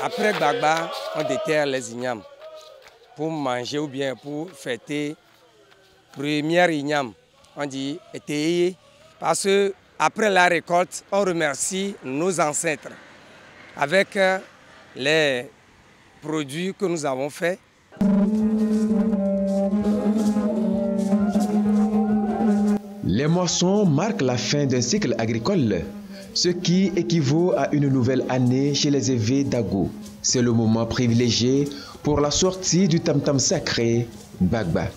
Après Gbagba, on déterre les ignames pour manger ou bien pour fêter première igname. On dit étayé parce que après la récolte, on remercie nos ancêtres avec les produits que nous avons faits. Les moissons marquent la fin d'un cycle agricole, ce qui équivaut à une nouvelle année chez les Evé d'Ago. C'est le moment privilégié pour la sortie du tam-tam sacré Gbagba.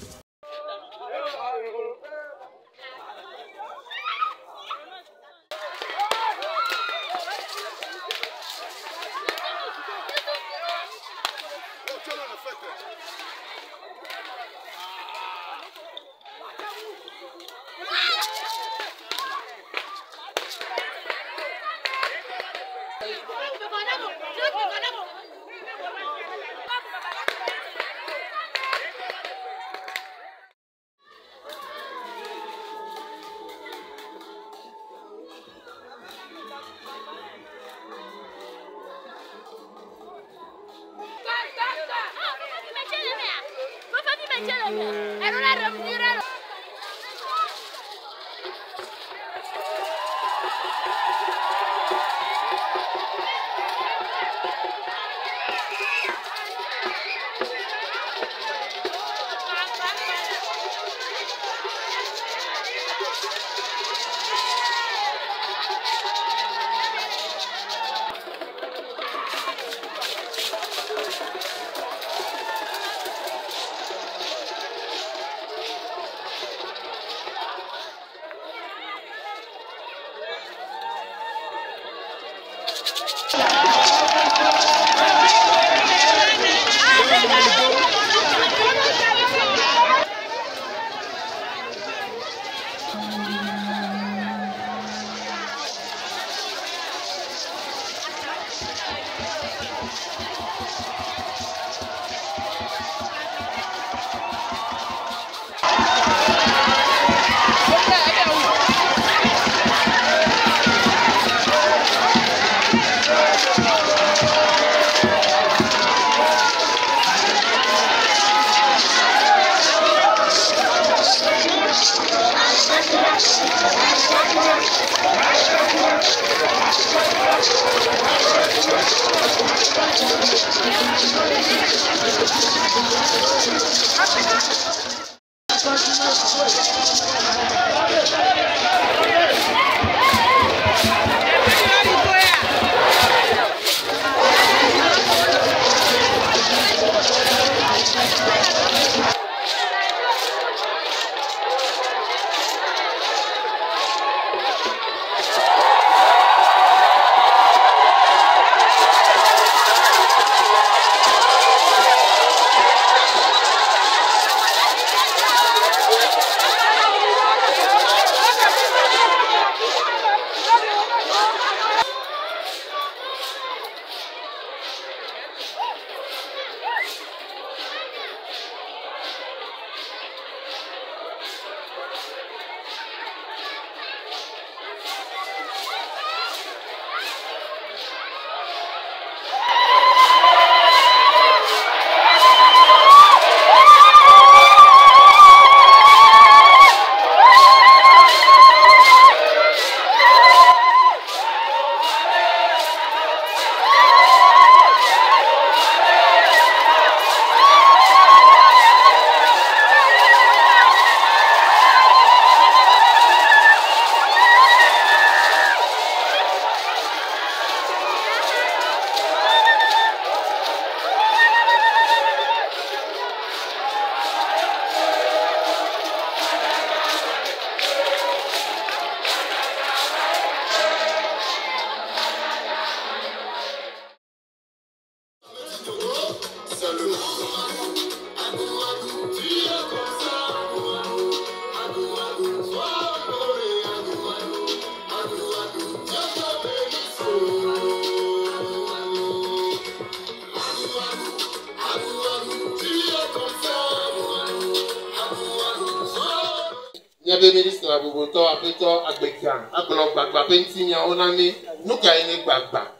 Nyebe ministre la boboto apeto agbekian aglo gbagba penti nya onani nuka ene gbagba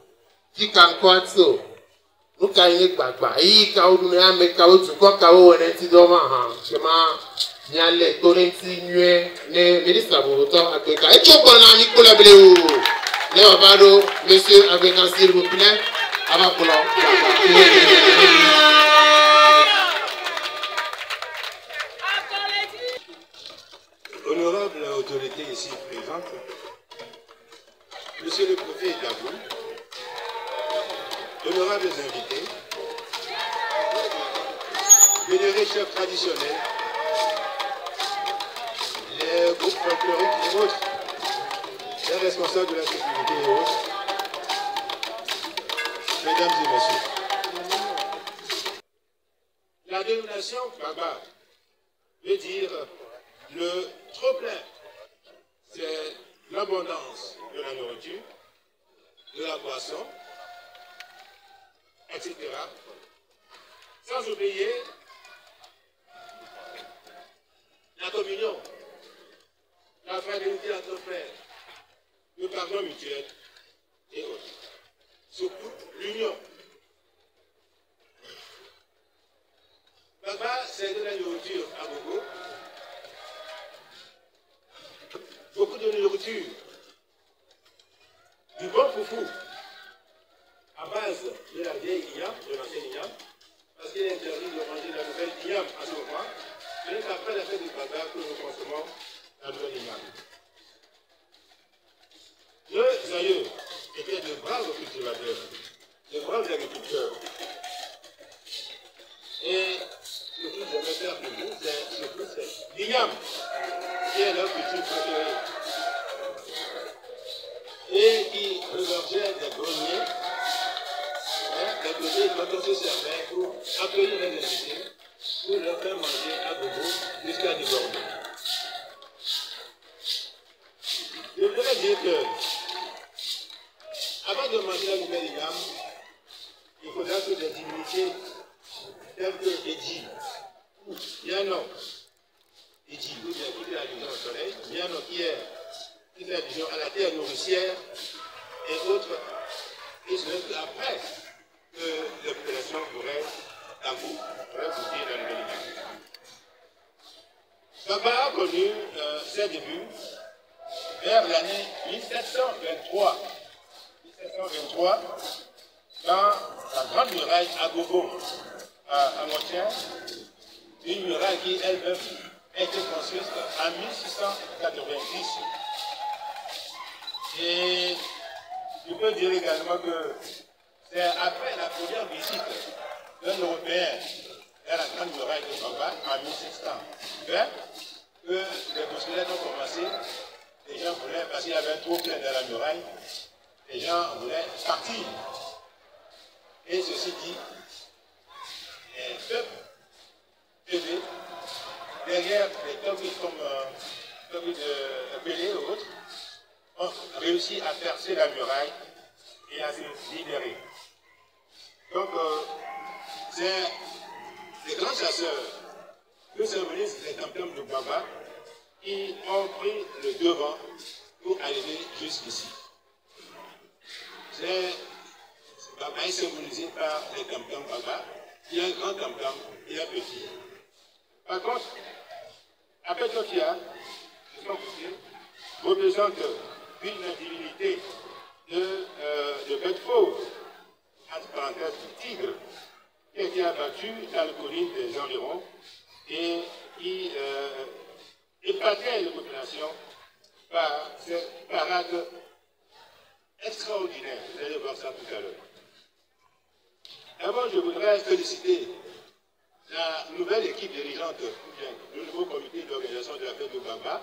fikan kwato nous caïnés gbagba, y kaou nous a mis kaou tu quoi kaou on est ti doma hein, comment bien les torrenti nué, les ministres à voter à quelqu'un. Et tu vois qu'on a Nicolas Bléou, les Wabado, monsieur avec un s'il vous plaît, avant pour Honorable autorité ici présente, monsieur le préfet Dagou, honorables invités, vénérés chefs traditionnels, les groupes folkloriques et autres, les responsables de la sécurité et autres, mesdames et messieurs. La dénomination Baba veut dire le trop-plein, c'est l'abondance de la nourriture, de la boisson, etc. Sans oublier la communion, la fraternité entre frères, le pardon mutuel et autres. Surtout l'union. Baba, c'est de la nourriture à gogo. Beaucoup de nourriture, du bon foufou, à base de la vieille igname, de l'ancienne igname, parce qu'il est interdit de manger la nouvelle igname à ce moment. Ce n'est qu'après la fête du Baba que nous consommons la nouvelle igname. Deux aïeux étaient de braves cultivateurs, de braves agriculteurs. Et ce que je vais faire pour vous, c'est surtout l'igname, qui est leur culture préférée. Et qui regorgeait des greniers, des greniers dont on se servait pour accueillir les invités, pour leur faire manger à gogo jusqu'à déborder. Je voudrais dire que, avant de manger la nouvelle igname, il faudra que des divinités telles que Edji, Yano, Edji, qui fait allusion au soleil, Yano qui fait allusion à la terre nourricière et autres, et ce n'est qu'après que les populations pourraient goûter la nouvelle igname. Baba a connu ses débuts vers l'année 1723. 1723, dans la grande muraille à Gogo, à Montien, une muraille qui elle-même a été construite en 1690. Et je peux dire également que c'est après la première visite d'un Européen à la grande muraille de Baba en 1620 que les bousculettes ont commencé. Les gens voulaient, parce qu'il y avait trop plein dans la muraille, les gens voulaient partir. Et ceci dit, les peuples élevés, derrière les topics comme de Pelé ou autres, ont réussi à percer la muraille et à se libérer. Donc, c'est les grands chasseurs que symbolisent les tam-tams de Baba qui ont pris le devant pour arriver jusqu'ici. Baba est symbolisé par les tam-tams Baba. Il y a un grand tam-tam et un petit. Par contre, Apetokia, de son côté, représente une divinité de bête fauve, entre parenthèses tigre, qui a été abattu dans les collines des environs et qui épatait les populations par cette parade extraordinaire. Vous allez voir ça tout à l'heure. D'abord, je voudrais féliciter la nouvelle équipe dirigeante, le nouveau comité d'organisation de la fête de Baba.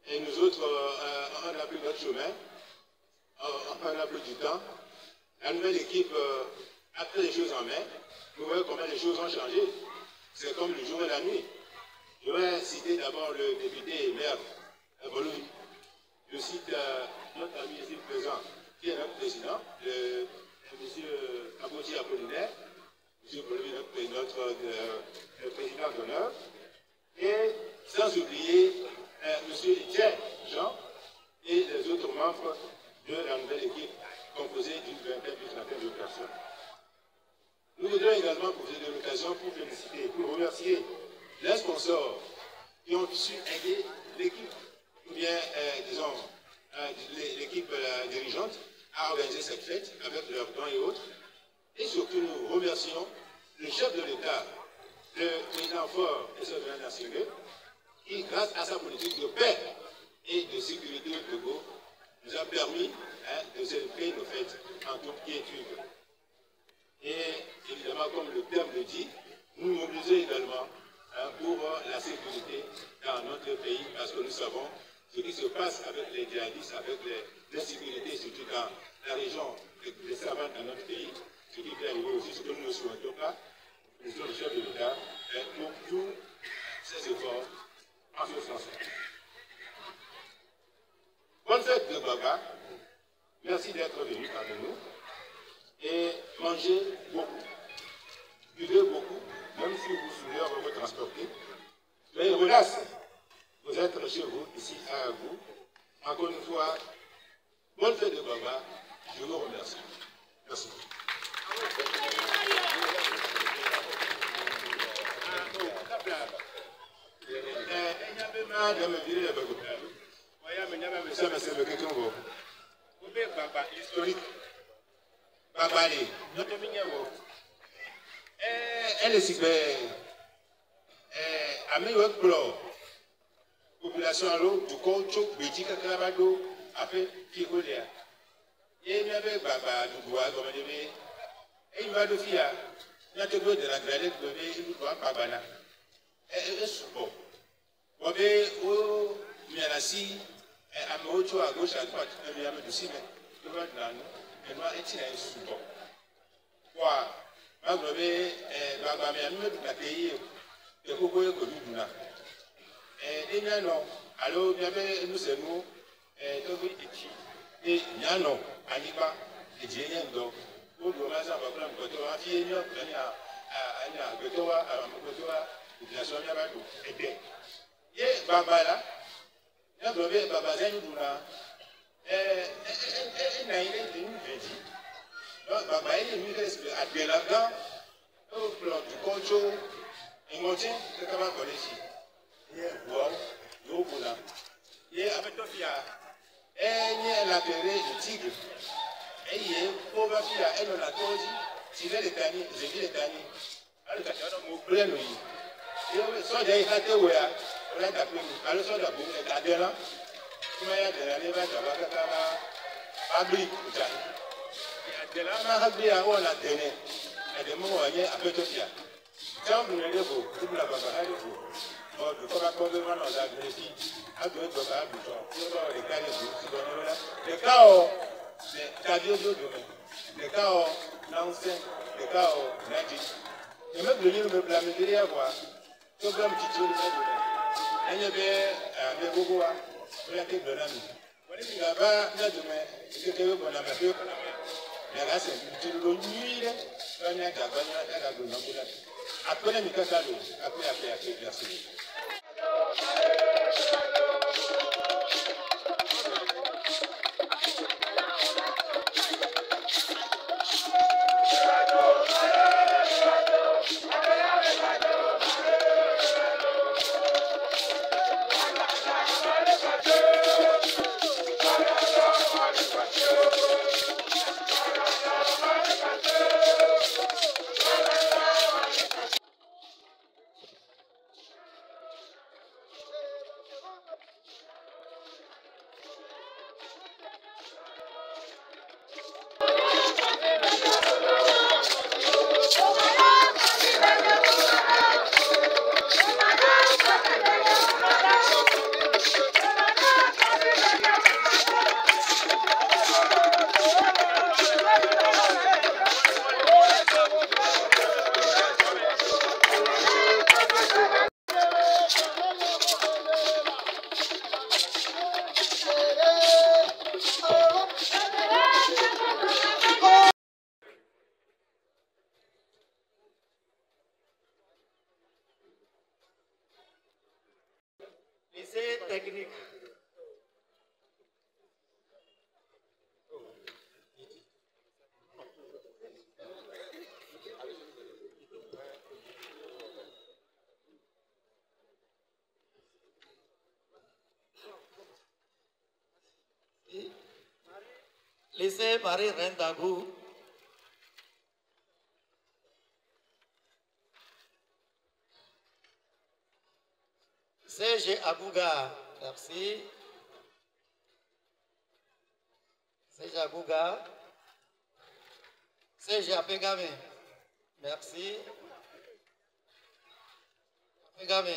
Et nous autres, on a pris notre chemin, on a pris du temps. La nouvelle équipe a pris les choses en main. Vous voyez comment les choses ont changé. C'est comme le jour et la nuit. Je vais citer d'abord le député et maire Boloui. Je cite notre ami ici présent, qui est notre président, M. Aboti Apollinaire, M. Boloui, notre président d'honneur, et sans oublier M. Etienne Jean et les autres membres de la nouvelle équipe composée d'une vingtaine, d'une trentaine de personnes. Nous voudrions également profiter de l'occasion pour féliciter, pour remercier les sponsors qui ont su aider l'équipe, ou bien, disons, l'équipe dirigeante à organiser cette fête avec leurs dons et autres. Et surtout, nous remercions le chef de l'État, le président fort et souverain national, qui, grâce à sa politique de paix et de sécurité au Togo, nous a permis de célébrer nos fêtes en toute quiétude. Et évidemment, comme le terme le dit, nous mobilisons également pour la sécurité dans notre pays, parce que nous savons ce qui se passe avec les djihadistes, avec l'insécurité, surtout dans la région des savanes dans notre pays, ce qui peut arriver aussi, ce que nous ne souhaitons pas. Nous sommes le chef de l'État pour tous ces efforts en ce sens. Bonne fête de Baba. Merci d'être venu parmi nous. Et mangez beaucoup. Buvez beaucoup, même si vous souillez, on va vous transporter. Mais relax, vous êtes chez vous, ici à vous. Encore une fois, bonne fête de Baba. Je vous remercie. Merci. Elle est super. Amérique Blanc, population à l'eau, du Concho, Béti, Kakarabado, après Picolia. Et il y avait Baba, du bois, comme on dit, et il va de Fia. Il y a de la granette, il doit Babana. Et bon. On est au Mianassi, à Mocho à gauche, à droite, il y a de Ciment, il va de l'anneau, et moi, et il y a un support. Quoi? Ma grové, Baba, mais à nous, de la pays, et Coco est connu d'Una. Et il y a non, alors, il y avait nous, c'est nous, et Togo et Chi, et il y a non, Aniba, et Djéniendo, pour le matin, on va prendre un fille, il y a population et bien. Et Baba là, il y a Baba Zainouna, et n'a il est une vêtue. Donc Baba est une espèce à Bélagan, au plan du Concho, et Montien, c'est comme un collège. Et wow, nous voilà. Et avec toi, il y a l'intérêt du tigre. Et il y a pauvre fille, elle a la cause, tirer les tanniers, j'ai dit les tanniers. Alors, il y a un plein de nuit. Et soit j'ai été où on a tapé, alors soit d'abord, il y a des gens, comme il y a des gens, il y a des gens, il y a des gens, on a donné, il y a des mots, il y a un peu de fia. Quand vous n'avez pas, vous n'avez pas de vous. Bon, je crois qu'on demande aux agressifs, à deux de la bouche, il y a des cas de vous, les cas, les cas de les cas, l'ancien, les cas, l'agit. Et même le livre me blâme de rien voir. Tout comme petit tour de il y avait un bégoua, il y a quelques blâmes. Il y a un demain, il y a quelques blâmes. Il y a c'est une petite nuit, il y a un gars, après, il y a après, merci. Lycée Marie-Reine d'Agou. CG Agouga, merci. CG Agouga. CG Apengame, merci. Apengame.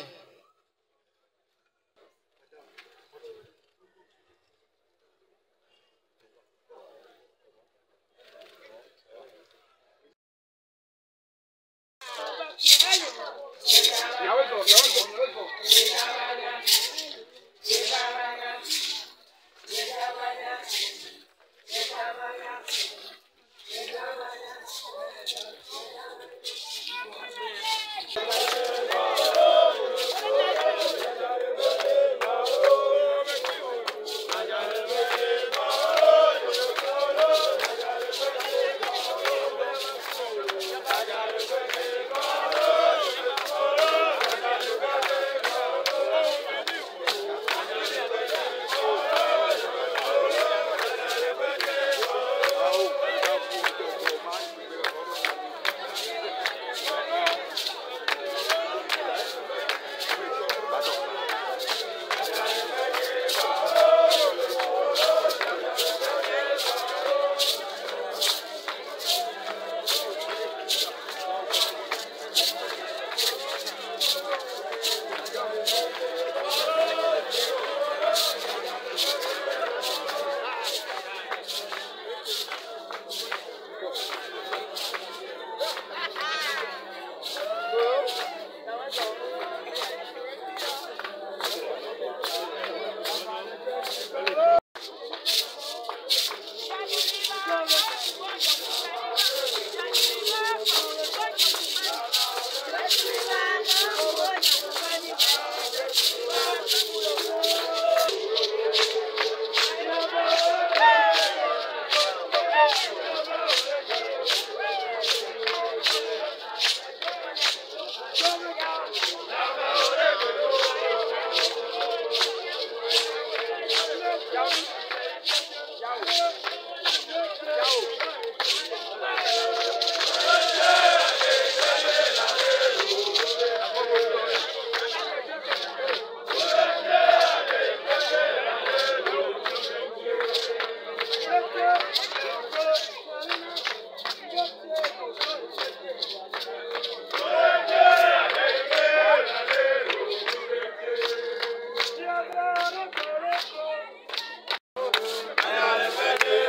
Allez,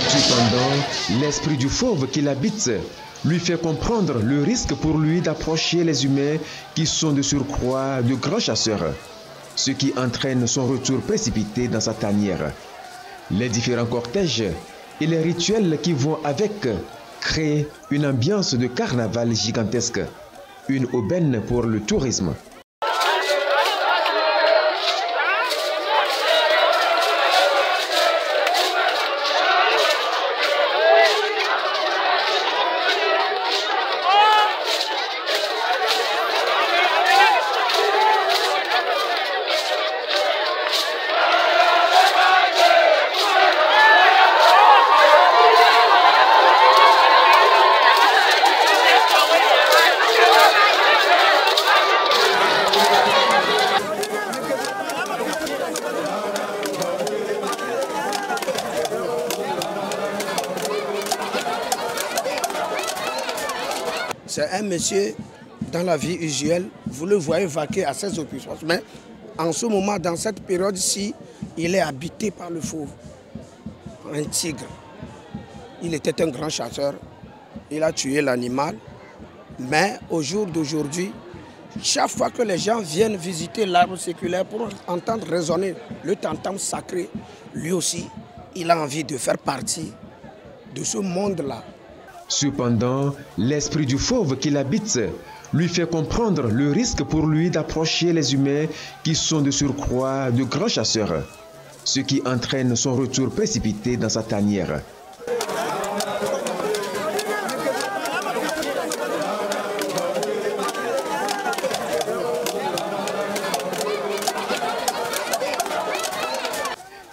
Cependant, l'esprit du fauve qui l'habite lui fait comprendre le risque pour lui d'approcher les humains qui sont de surcroît de grands chasseurs, ce qui entraîne son retour précipité dans sa tanière. Les différents cortèges et les rituels qui vont avec créent une ambiance de carnaval gigantesque, une aubaine pour le tourisme. C'est un monsieur, dans la vie usuelle, vous le voyez vaquer à ses occupations. Mais en ce moment, dans cette période-ci, il est habité par le fauve, un tigre. Il était un grand chasseur, il a tué l'animal. Mais au jour d'aujourd'hui, chaque fois que les gens viennent visiter l'arbre séculaire pour entendre résonner le tam-tam sacré, lui aussi, il a envie de faire partie de ce monde-là. Cependant, l'esprit du fauve qui l'habite lui fait comprendre le risque pour lui d'approcher les humains qui sont de surcroît de grands chasseurs, ce qui entraîne son retour précipité dans sa tanière.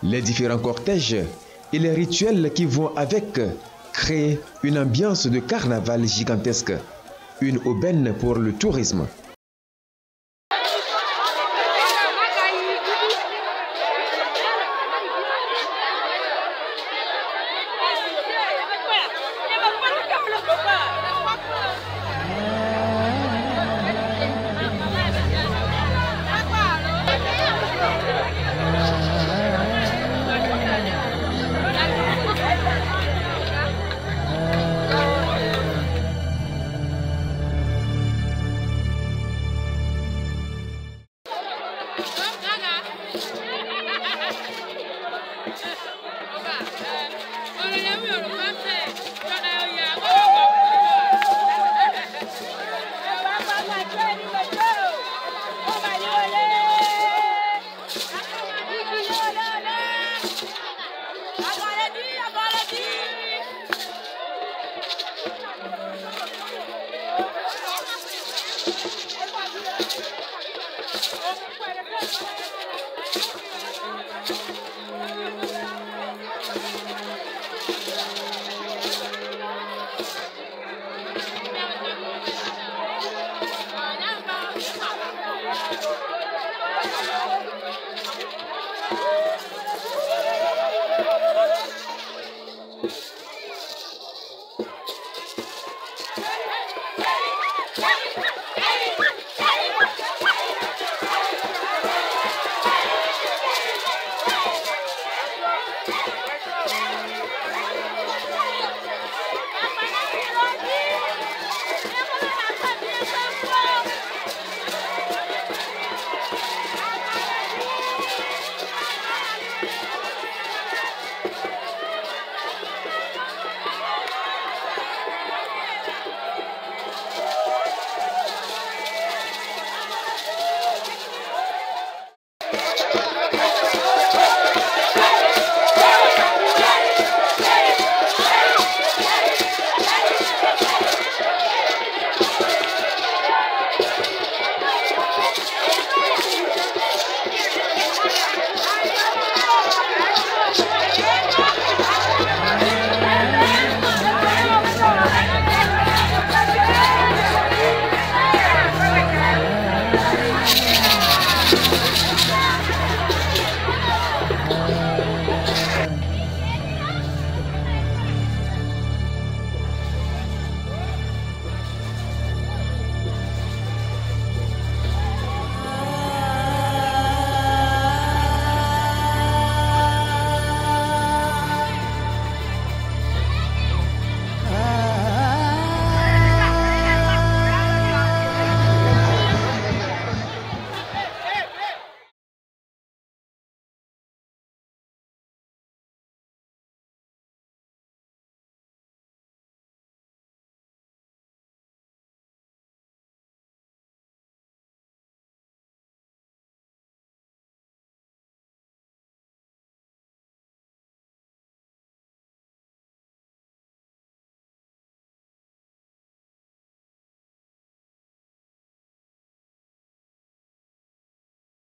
Les différents cortèges et les rituels qui vont avec créent une ambiance de carnaval gigantesque, une aubaine pour le tourisme. Oh,